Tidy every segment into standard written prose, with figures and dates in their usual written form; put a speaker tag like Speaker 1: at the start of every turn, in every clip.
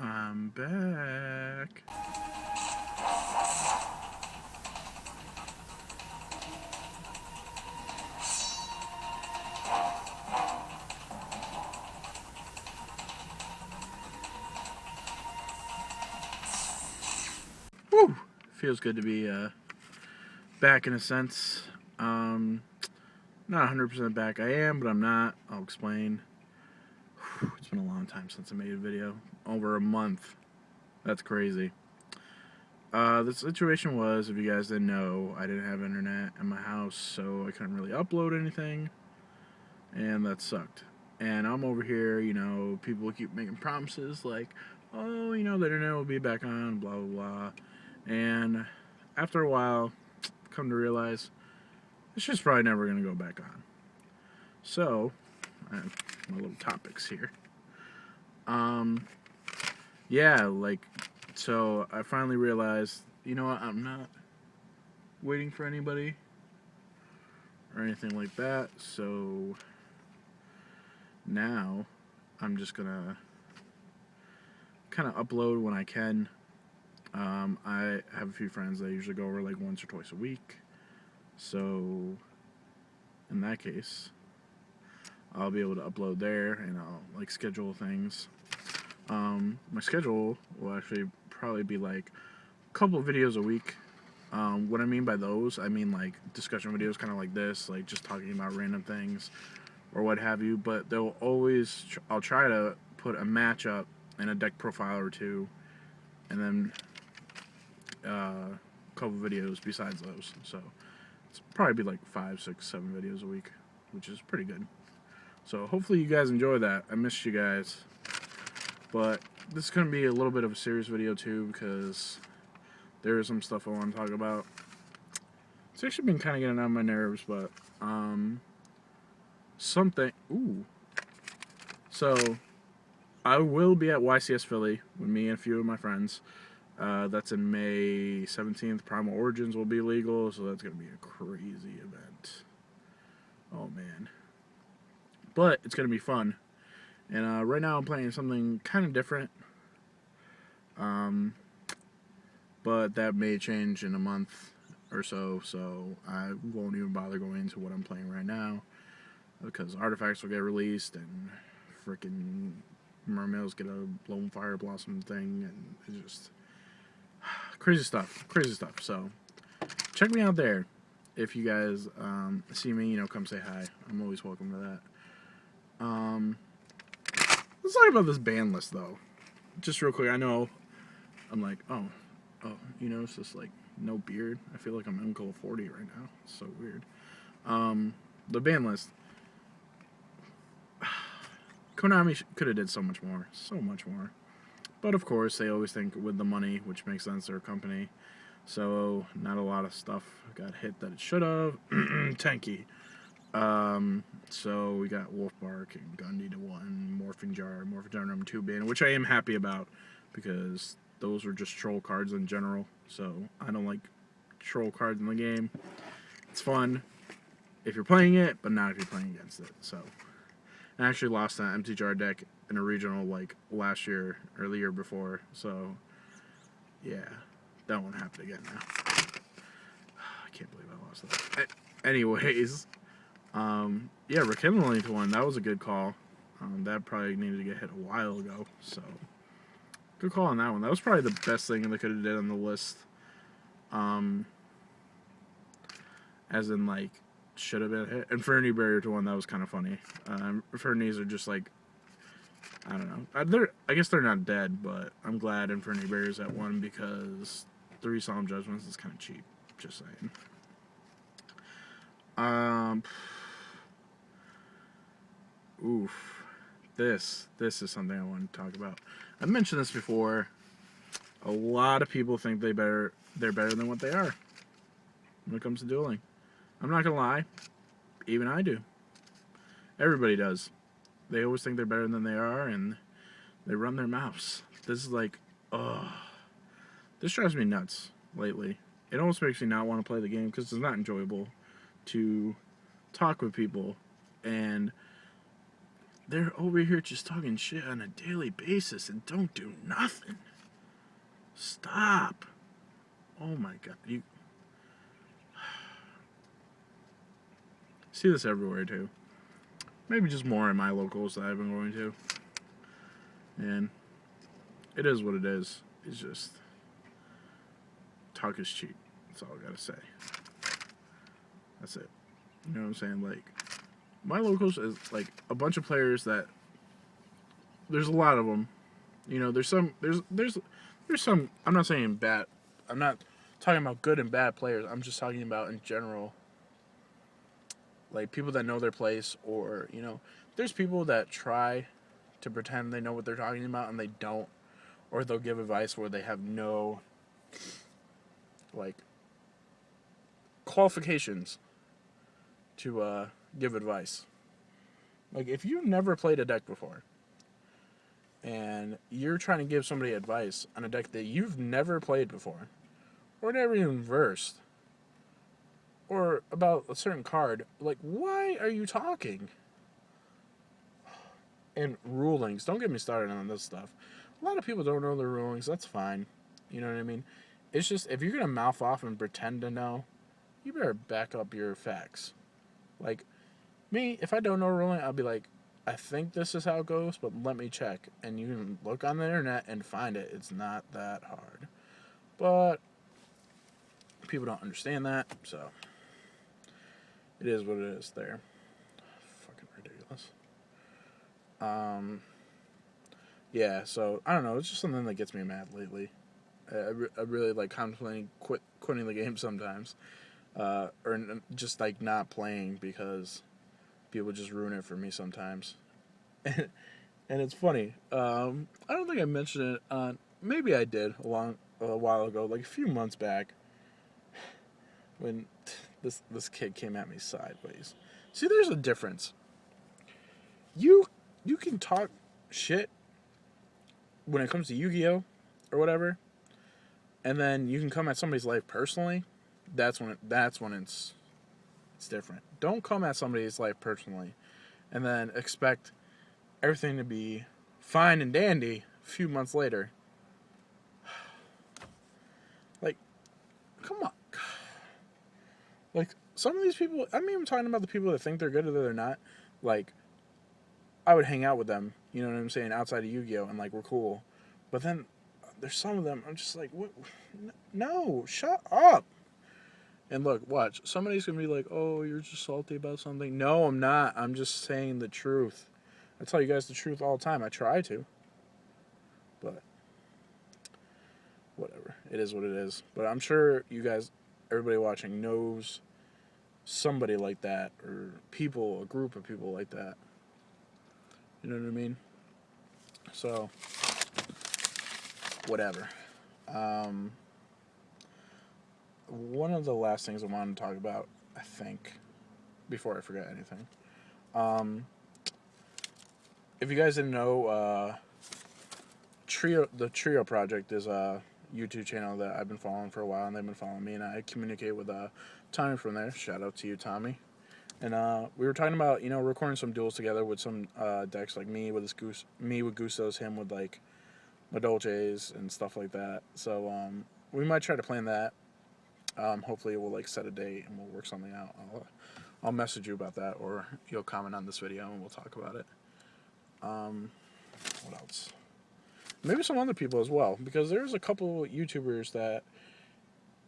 Speaker 1: I'm back. Woo! Feels good to be back in a sense. Not 100% back. I am, but I'm not. I'll explain. It's been a long time since I made a video. Over a month. That's crazy. The situation was, if you guys didn't know, I didn't have internet in my house, so I couldn't really upload anything, and that sucked. And I'm over here, you know, people keep making promises like, oh, you know, the internet will be back on, blah, blah, blah. And after a while, come to realize, it's just probably never going to go back on. So, I have my little topics here. Yeah, like, so I finally realized, you know what, I'm not waiting for anybody or anything like that, so now I'm just gonna kind of upload when I can. I have a few friends that usually go over like once or twice a week, so in that case I'll be able to upload there, and I'll like schedule things. My schedule will actually probably be like a couple of videos a week. What I mean by those, I mean like discussion videos, kind of like this, like just talking about random things or what have you. But they'll always, I'll try to put a matchup and a deck profile or two, and then a couple videos besides those. So it's probably be like 5, 6, 7 videos a week, which is pretty good. So hopefully you guys enjoy that. I missed you guys. But this is going to be a little bit of a serious video too, because there is some stuff I want to talk about. It's actually been kind of getting on my nerves, but ooh. So I will be at YCS Philly with me and a few of my friends. That's in May 17th. Primal Origins will be legal, so that's going to be a crazy event. Oh man. But it's going to be fun. And right now I'm playing something kind of different. But that may change in a month or so, so I won't even bother going into what I'm playing right now, because artifacts will get released and freaking mermaids get a blown fire blossom thing, and it's just crazy stuff. So check me out there. If you guys see me, you know, come say hi. I'm always welcome to that. Let's talk about this ban list though, just real quick. I know I'm like, oh, you know, it's just like no beard. I feel like I'm Uncle 40 right now. It's so weird. The ban list. Konami could have did so much more. But of course, they always think with the money, which makes sense, they're a company. So not a lot of stuff got hit that it should have. Tanky. So we got Wolfbark and Gundy to 1, Morphing Jar number 2 ban, which I am happy about, because those are just troll cards in general. So I don't like troll cards in the game. It's fun if you're playing it, but not if you're playing against it. So I actually lost that empty jar deck in a regional like last year or the year before. So yeah, that won't happen again now. I can't believe I lost that. Anyways, yeah, rekindling to 1. That was a good call. That probably needed to get hit a while ago. So good call on that one. That was probably the best thing they could have did on the list. As in, like, should have been hit. Infinity Barrier to 1, that was kind of funny. Infernities are just like, I don't know. I guess they're not dead, but I'm glad Infinity Barrier's at 1, because 3 Solemn Judgments is kind of cheap. Just saying. Oof. This is something I want to talk about. I've mentioned this before. A lot of people think they're better than what they are when it comes to dueling. I'm not gonna lie, even I do. Everybody does. They always think they're better than they are, and they run their mouths. This is like, ugh. This drives me nuts lately. It almost makes me not want to play the game, because it's not enjoyable to talk with people and they're over here just talking shit on a daily basis and don't do nothing. Stop. Oh my god. You see this everywhere too. Maybe just more in my locals that I've been going to. And it is what it is. It's just talk is cheap. That's all I gotta say. That's it. You know what I'm saying? Like, my locals is like a bunch of players that there's a lot of them. You know, there's some I'm not saying bad. I'm not talking about good and bad players. I'm just talking about in general, like people that know their place, or you know, there's people that try to pretend they know what they're talking about and they don't, or they'll give advice where they have no like qualifications to give advice. Like if you've never played a deck before and you're trying to give somebody advice on a deck that you've never played before or never even versed or about a certain card, like why are you talking? And rulings, don't get me started on this stuff. A lot of people don't know the rulings. That's fine. You know what I mean? It's just if you're gonna mouth off and pretend to know, you better back up your facts. Like me, if I don't know a ruling, I'll be like, I think this is how it goes, but let me check. And you can look on the internet and find it. It's not that hard. But people don't understand that, so it is what it is there. Fucking ridiculous. Yeah, so I don't know. It's just something that gets me mad lately. I really like contemplating quitting the game sometimes, or just like not playing because people just ruin it for me sometimes. And it's funny. I don't think I mentioned it on. Maybe I did a while ago, like a few months back, when this kid came at me sideways. See, there's a difference. You can talk shit when it comes to Yu-Gi-Oh or whatever, and then you can come at somebody's life personally. That's when it's different. Don't come at somebody's life personally and then expect everything to be fine and dandy a few months later. Like, come on. Like, some of these people, I'm even talking about the people that think they're good or they're not. Like, I would hang out with them, you know what I'm saying, outside of Yu-Gi-Oh! And, like, we're cool. But then there's some of them, I'm just like, what? No, shut up. And look, watch. Somebody's going to be like, oh, you're just salty about something. No, I'm not. I'm just saying the truth. I tell you guys the truth all the time. I try to. But whatever. It is what it is. But I'm sure you guys, everybody watching, knows somebody like that. Or people, a group of people like that. You know what I mean? So, whatever. One of the last things I wanted to talk about, I think, before I forget anything. If you guys didn't know, the TrioProject is a YouTube channel that I've been following for a while, and they've been following me, and I communicate with Tommy from there. Shout out to you, Tommy. And we were talking about, you know, recording some duels together with some decks, like me with Gustos, him with like Madolches and stuff like that. So we might try to plan that. Hopefully we'll like set a date and we'll work something out. I'll message you about that, or you'll comment on this video and we'll talk about it. What else? Maybe some other people as well, because there's a couple YouTubers that,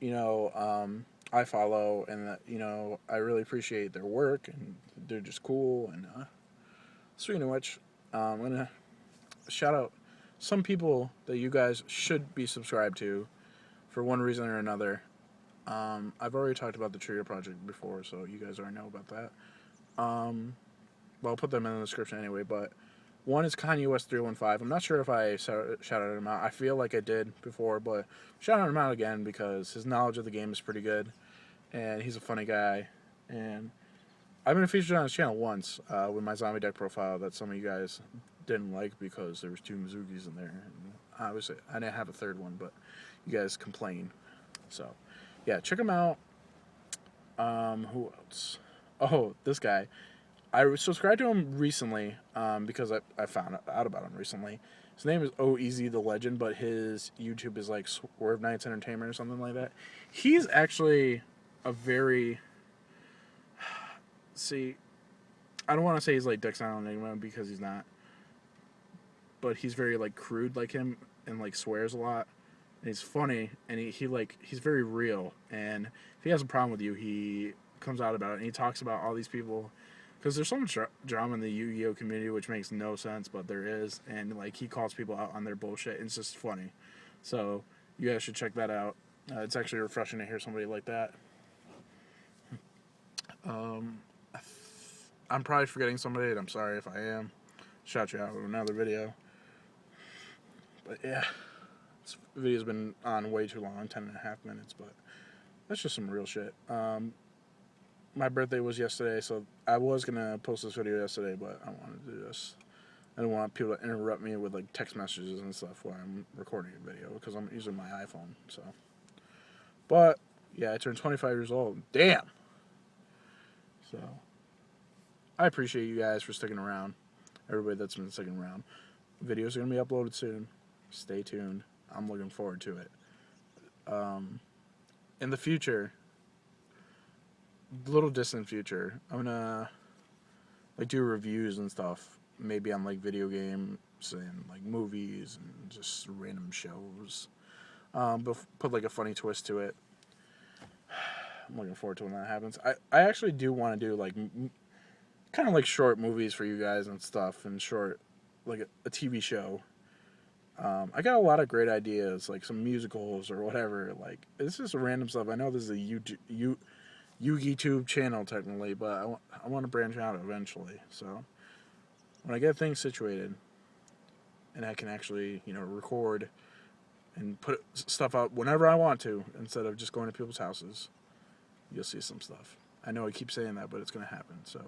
Speaker 1: you know, I follow and that, you know, I really appreciate their work and they're just cool. And speaking of which, I'm gonna shout out some people that you guys should be subscribed to for one reason or another. I've already talked about the TheTrioProject before, so you guys already know about that. Well, I'll put them in the description anyway, but one is KingOfKards315. I'm not sure if I shouted him out. I feel like I did before, but shout him out again because his knowledge of the game is pretty good, and he's a funny guy. And I've been featured on his channel once with my zombie deck profile that some of you guys didn't like because there was 2 Mizugis in there. And obviously, I didn't have a third one, but you guys complain. So, yeah, check him out. Who else? Oh, this guy. I subscribed to him recently because I found out about him recently. His name is OEZ the Legend, but his YouTube is like Swerve Nights Entertainment or something like that. He's actually a very... See, I don't want to say he's like Dex Silent Enigma because he's not. But he's very like crude like him and like swears a lot. And he's funny and he's very real. And if he has a problem with you, he comes out about it and he talks about all these people. Because there's so much drama in the Yu-Gi-Oh community, which makes no sense, but there is. And like he calls people out on their bullshit. And it's just funny. So you guys should check that out. It's actually refreshing to hear somebody like that. I'm probably forgetting somebody, and I'm sorry if I am. Shout you out with another video. But yeah, this video's been on way too long, 10.5 minutes, but that's just some real shit. My birthday was yesterday, so I was going to post this video yesterday, but I wanted to do this. I don't want people to interrupt me with like text messages and stuff while I'm recording a video, because I'm using my iPhone, so. But, yeah, I turned 25 years old. Damn! So, I appreciate you guys for sticking around. Everybody that's been sticking around. Videos are going to be uploaded soon. Stay tuned. I'm looking forward to it. In the future, little distant future, I'm going to like do reviews and stuff. Maybe on like video games and like movies and just random shows. But put like a funny twist to it. I'm looking forward to when that happens. I actually do want to do like kind of like short movies for you guys and stuff, and short like a TV show. I got a lot of great ideas, like some musicals or whatever. Like it's just random stuff. I know this is a YouTube channel technically, but I want to branch out eventually. So when I get things situated, and I can actually record and put stuff out whenever I want to, instead of just going to people's houses, you'll see some stuff. I know I keep saying that, but it's going to happen. So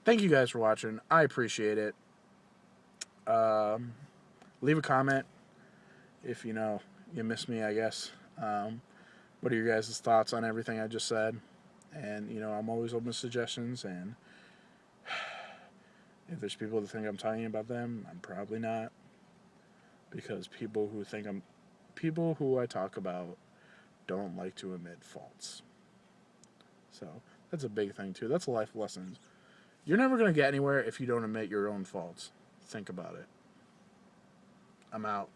Speaker 1: thank you guys for watching. I appreciate it. Leave a comment if you miss me, I guess. What are your guys' thoughts on everything I just said? And I'm always open to suggestions, and if there's people that think I'm talking about them, I'm probably not, because people who I talk about don't like to admit faults. So that's a big thing too. That's a life lesson. You're never going to get anywhere if you don't admit your own faults. Think about it. I'm out.